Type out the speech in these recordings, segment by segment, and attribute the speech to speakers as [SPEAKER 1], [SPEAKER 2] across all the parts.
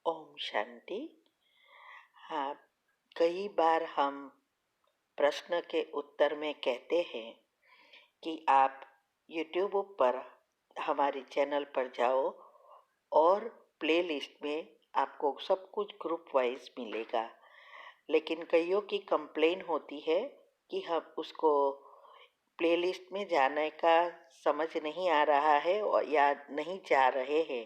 [SPEAKER 1] ओम शांति। हाँ, कई बार हम प्रश्न के उत्तर में कहते हैं कि आप YouTube पर हमारे चैनल पर जाओ और प्लेलिस्ट में आपको सब कुछ ग्रुप वाइज मिलेगा। लेकिन कईयों की कंप्लेन होती है कि हम उसको प्लेलिस्ट में जाने का समझ नहीं आ रहा है और या नहीं जा रहे हैं।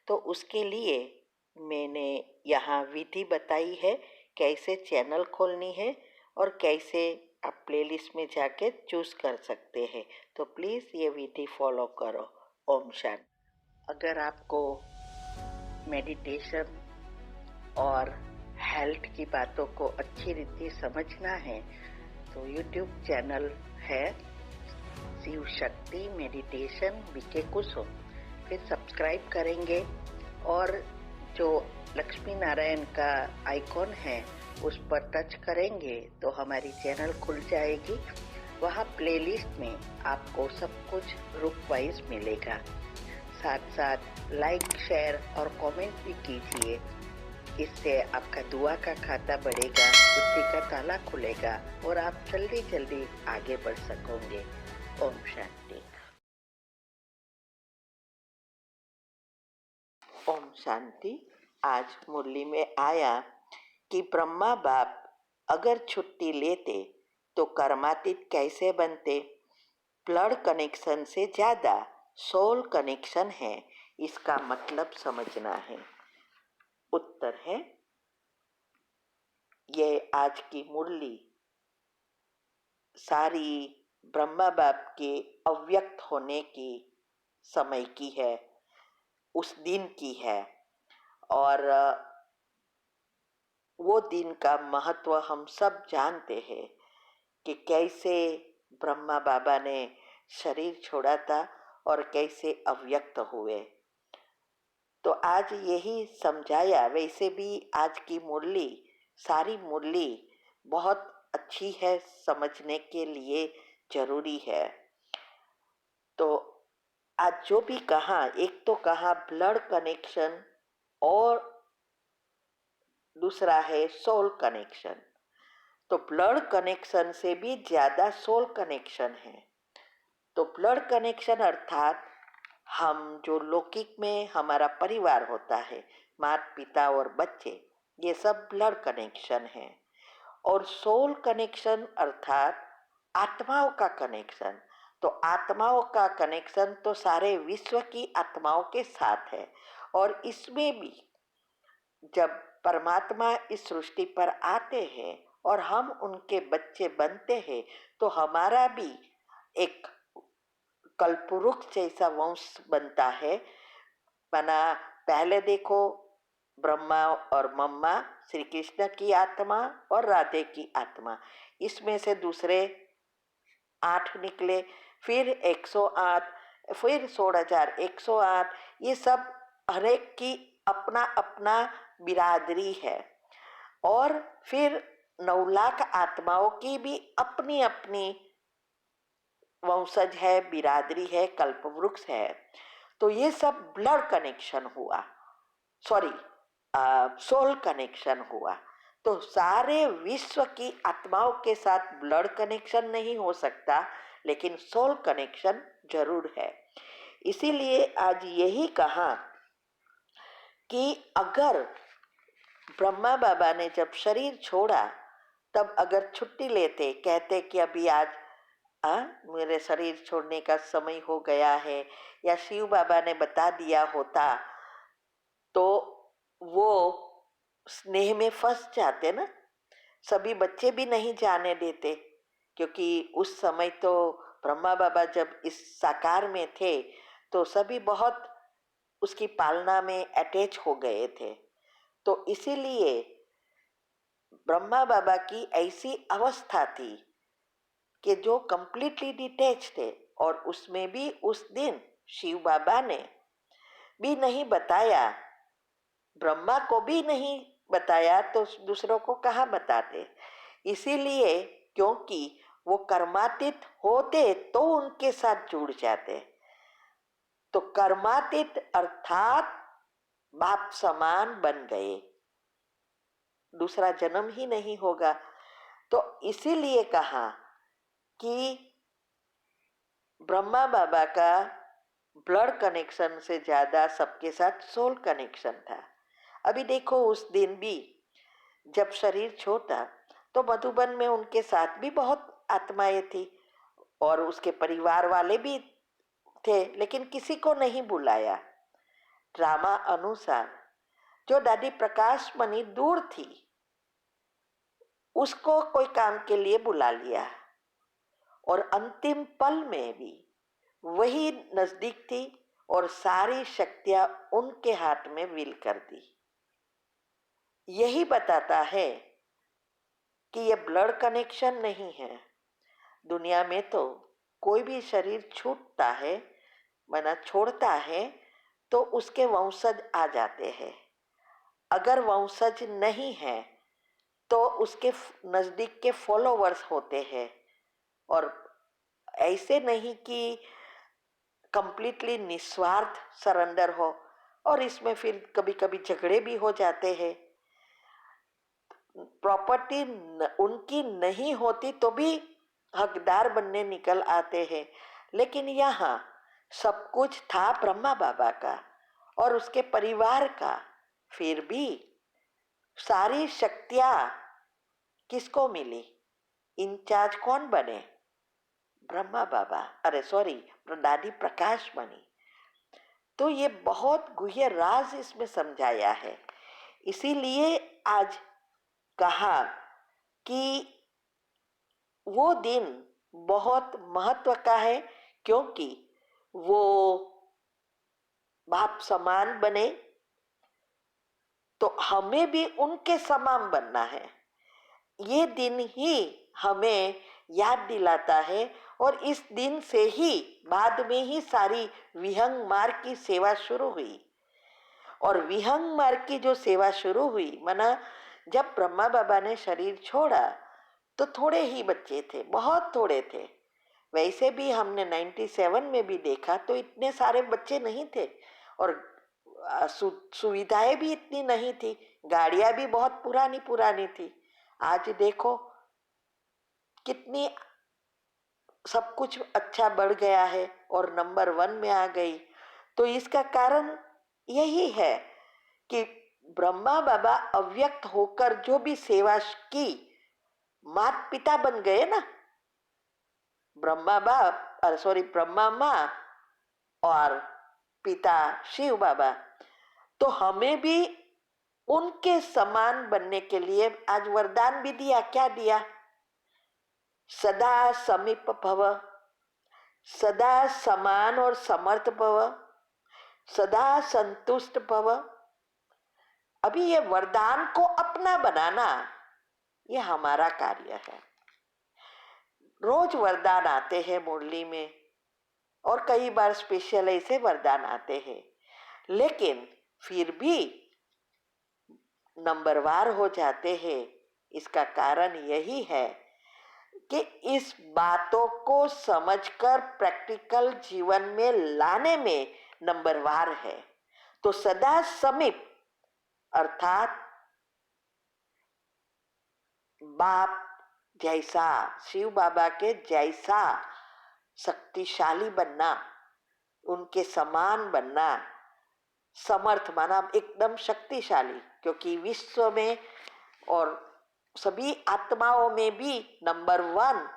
[SPEAKER 1] तो उसके लिए मैंने यहाँ विधि बताई है कैसे चैनल खोलनी है और कैसे आप प्लेलिस्ट में जाके चूज़ कर सकते हैं। तो प्लीज़ ये विधि फॉलो करो। ओम शांति। अगर आपको मेडिटेशन और हेल्थ की बातों को अच्छी रीति समझना है तो यूट्यूब चैनल है शिव शक्ति मेडिटेशन बीके कुसुम। फिर सब्सक्राइब करेंगे और जो लक्ष्मी नारायण का आइकॉन है उस पर टच करेंगे तो हमारी चैनल खुल जाएगी। वहाँ प्लेलिस्ट में आपको सब कुछ ग्रुप वाइज मिलेगा। साथ साथ लाइक शेयर और कमेंट भी कीजिए। इससे आपका दुआ का खाता बढ़ेगा, बुद्धि का ताला खुलेगा और आप जल्दी जल्दी आगे बढ़ सकोगे। ओम शांति। ओम शांति। आज मुरली में आया कि ब्रह्मा बाप अगर छुट्टी लेते तो कर्मातीत कैसे बनते। ब्लड कनेक्शन से ज्यादा सोल कनेक्शन है, इसका मतलब समझना है। उत्तर है ये आज की मुरली सारी ब्रह्मा बाप के अव्यक्त होने की समय की है, उस दिन की है। और वो दिन का महत्व हम सब जानते हैं कि कैसे ब्रह्मा बाबा ने शरीर छोड़ा था और कैसे अव्यक्त हुए। तो आज यही समझाया। वैसे भी आज की मुरली सारी मुरली बहुत अच्छी है, समझने के लिए जरूरी है। तो आज जो भी कहा, एक तो कहा ब्लड कनेक्शन और दूसरा है सोल कनेक्शन। तो ब्लड कनेक्शन से भी ज्यादा सोल कनेक्शन है। तो ब्लड कनेक्शन अर्थात हम जो लौकिक में हमारा परिवार होता है, माता पिता और बच्चे, ये सब ब्लड कनेक्शन है। और सोल कनेक्शन अर्थात आत्माओं का कनेक्शन। तो आत्माओं का कनेक्शन तो सारे विश्व की आत्माओं के साथ है। और इसमें भी जब परमात्मा इस सृष्टि पर आते हैं और हम उनके बच्चे बनते हैं तो हमारा भी एक कल्पवृक्ष जैसा वंश बनता है। बना पहले देखो, ब्रह्मा और मम्मा, श्री कृष्ण की आत्मा और राधे की आत्मा, इसमें से दूसरे 8 निकले, फिर 108, फिर 16,108। ये सब हरेक की अपना अपना बिरादरी है। और फिर 9 लाख आत्माओं की भी अपनी अपनी वंशज है, बिरादरी है, कल्पवृक्ष है। तो ये सब ब्लड कनेक्शन हुआ, सॉरी सोल कनेक्शन हुआ। तो सारे विश्व की आत्माओं के साथ ब्लड कनेक्शन नहीं हो सकता, लेकिन सोल कनेक्शन जरूर है। इसीलिए आज यही कहा कि अगर ब्रह्मा बाबा ने जब शरीर छोड़ा तब अगर छुट्टी लेते, कहते कि अभी आज मेरे शरीर छोड़ने का समय हो गया है, या शिव बाबा ने बता दिया होता, तो वो स्नेह में फंस जाते ना। सभी बच्चे भी नहीं जाने देते, क्योंकि उस समय तो ब्रह्मा बाबा जब इस साकार में थे तो सभी बहुत उसकी पालना में अटैच हो गए थे। तो इसीलिए ब्रह्मा बाबा की ऐसी अवस्था थी कि जो कंप्लीटली डिटैच थे। और उसमें भी उस दिन शिव बाबा ने भी नहीं बताया, ब्रह्मा को भी नहीं बताया, तो दूसरों को कहाँ बताते। इसीलिए क्योंकि वो कर्मातीत होते तो उनके साथ जुड़ जाते। तो कर्मातीत अर्थात बाप समान बन गए, दूसरा जन्म ही नहीं होगा। तो इसीलिए कहा कि ब्रह्मा बाबा का ब्लड कनेक्शन से ज्यादा सबके साथ सोल कनेक्शन था। अभी देखो उस दिन भी जब शरीर छोटा तो मधुबन में उनके साथ भी बहुत आत्माएं थी और उसके परिवार वाले भी थे, लेकिन किसी को नहीं बुलाया। ड्रामा अनुसार जो दादी प्रकाश मणि दूर थी उसको कोई काम के लिए बुला लिया और अंतिम पल में भी वही नजदीक थी और सारी शक्तियां उनके हाथ में विल कर दी। यही बताता है कि ये ब्लड कनेक्शन नहीं है। दुनिया में तो कोई भी शरीर छूटता है, मना छोड़ता है, तो उसके वंशज आ जाते हैं। अगर वंशज नहीं है तो उसके नजदीक के फॉलोवर्स होते हैं। और ऐसे नहीं कि कंप्लीटली निस्वार्थ सरेंडर हो, और इसमें फिर कभी कभी झगड़े भी हो जाते हैं। प्रॉपर्टी उनकी नहीं होती तो भी हकदार बनने निकल आते हैं। लेकिन यहाँ सब कुछ था ब्रह्मा बाबा का और उसके परिवार का, फिर भी सारी शक्तियां किसको मिली? इंचार्ज कौन बने? ब्रह्मा बाबा, अरे सॉरी, दादी प्रकाश मणि। तो ये बहुत गुह्य राज इसमें समझाया है। इसीलिए आज कहा कि वो दिन बहुत महत्व का है, क्योंकि वो बाप समान बने तो हमें भी उनके समान बनना है। ये दिन ही हमें याद दिलाता है। और इस दिन से ही बाद में ही सारी विहंग मार्ग की सेवा शुरू हुई। और विहंग मार्ग की जो सेवा शुरू हुई, माना जब ब्रह्मा बाबा ने शरीर छोड़ा तो थोड़े ही बच्चे थे, बहुत थोड़े थे। वैसे भी हमने 97 में भी देखा तो इतने सारे बच्चे नहीं थे और सुविधाएं भी इतनी नहीं थी, गाड़ियां भी बहुत पुरानी पुरानी थी। आज देखो कितनी सब कुछ अच्छा बढ़ गया है और नंबर 1 में आ गई। तो इसका कारण यही है कि ब्रह्मा बाबा अव्यक्त होकर जो भी सेवा की, माता पिता बन गए ना, ब्रह्मा बाप, सॉरी, ब्रह्मा माँ और पिता शिव बाबा। तो हमें भी उनके समान बनने के लिए आज वरदान भी दिया। क्या दिया? सदा समीप भव, सदा समान और समर्थ भव, सदा संतुष्ट भव। अभी ये वरदान को अपना बनाना ये हमारा कार्य है। रोज वरदान आते हैं मुरली में और कई बार स्पेशल ऐसे वरदान आते हैं, लेकिन फिर भी नंबरवार हो जाते हैं। इसका कारण यही है कि इस बातों को समझकर प्रैक्टिकल जीवन में लाने में नंबरवार है। तो सदा समीप अर्थात बाप जैसा, शिव बाबा के जैसा शक्तिशाली बनना, उनके समान बनना। समर्थ माना एकदम शक्तिशाली, क्योंकि विश्व में और सभी आत्माओं में भी नंबर 1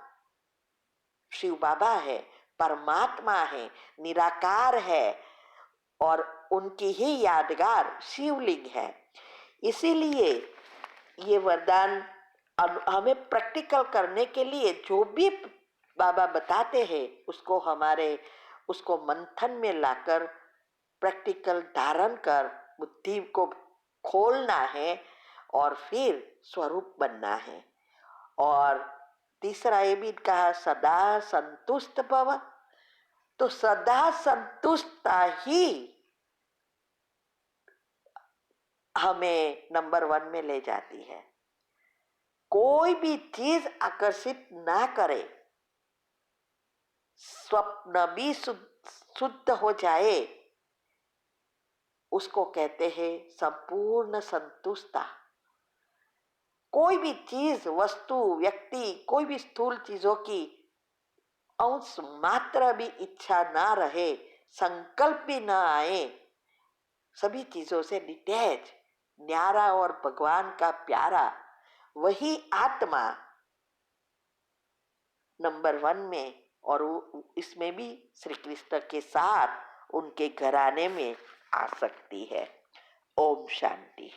[SPEAKER 1] शिव बाबा है, परमात्मा है, निराकार है और उनकी ही यादगार शिवलिंग है। इसीलिए ये वरदान हमें प्रैक्टिकल करने के लिए जो भी बाबा बताते हैं उसको मंथन में लाकर प्रैक्टिकल धारण कर बुद्धि को खोलना है और फिर स्वरूप बनना है। और तीसरा ये भी कहा सदा संतुष्ट भव। तो सदा संतुष्टता ही हमें नंबर 1 में ले जाती है। कोई भी चीज आकर्षित ना करे, स्वप्न भी शुद्ध हो जाए, उसको कहते हैं संपूर्ण संतुष्टता। कोई भी चीज, वस्तु, व्यक्ति, कोई भी स्थूल चीजों की अंश मात्र भी इच्छा ना रहे, संकल्प भी ना आए, सभी चीजों से डिटैच, न्यारा और भगवान का प्यारा, वही आत्मा नंबर 1 में, और इसमें भी श्री कृष्ण के साथ उनके घराने में आ सकती है। ओम शांति।